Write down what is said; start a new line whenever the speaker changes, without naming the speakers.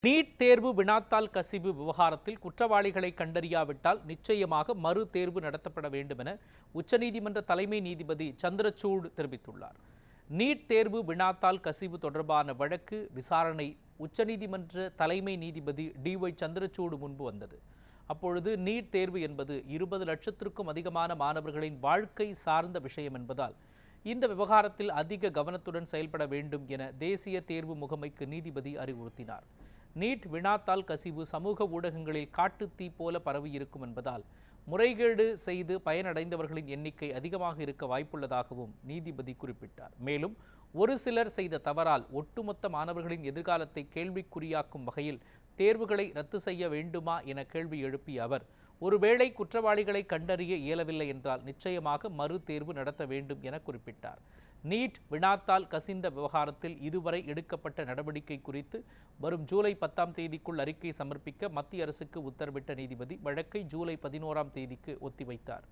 NEET தேர்வு வினாத்தாள் கசிவு விவகாரத்தில் குற்றவாளிகளை கண்டறியாவிட்டால் நிச்சயமாக மறு தேர்வு நடத்தப்பட வேண்டும் என உச்சநீதிமன்ற தலைமை நீதிபதி சந்திரசூட் தெரிவித்துள்ளார். நீட் தேர்வு வினாத்தாள் கசிவு தொடர்பான வழக்கு விசாரணை உச்சநீதிமன்ற தலைமை நீதிபதி DY சந்திரசூட் முன்பு வந்தது. அப்பொழுது நீட் தேர்வு என்பது 20 லட்சத்திற்கும் அதிகமான மாணவர்களின் வாழ்க்கை சார்ந்த விஷயம் என்பதால் இந்த விவகாரத்தில் அதிக கவனத்துடன் செயல்பட வேண்டும் என தேசிய தேர்வு முகமைக்கு நீதிபதி அறிவுறுத்தினார். நீட் வினாத்தாள் கசிவு சமூக ஊடகங்களில் காட்டுத்தீ போல பரவியிருக்கும் என்பதால் முறைகேடு செய்து பயனடைந்தவர்களின் எண்ணிக்கை அதிகமாக இருக்க வாய்ப்புள்ளதாகவும் நீதிபதி குறிப்பிட்டார். மேலும் ஒரு சிலர் செய்த தவறால் ஒட்டுமொத்த மாணவர்களின் எதிர்காலத்தை கேள்விக்குறியாக்கும் வகையில் தேர்வுகளை ரத்து செய்ய வேண்டுமா என கேள்வி எழுப்பிய அவர், ஒருவேளை குற்றவாளிகளை கண்டறிய இயலவில்லை என்றால் நிச்சயமாக மறு தேர்வு நடத்த வேண்டும் என குறிப்பிட்டார். நீட் வினாத்தாள் கசிந்த விவகாரத்தில் இதுவரை எடுக்கப்பட்ட நடவடிக்கை குறித்து வரும் ஜூலை 10ஆம் தேதிக்குள் அறிக்கை சமர்ப்பிக்க மத்திய அரசுக்கு உத்தரவிட்ட நீதிபதி வழக்கை ஜூலை 11ஆம் தேதிக்கு ஒத்திவைத்தார்.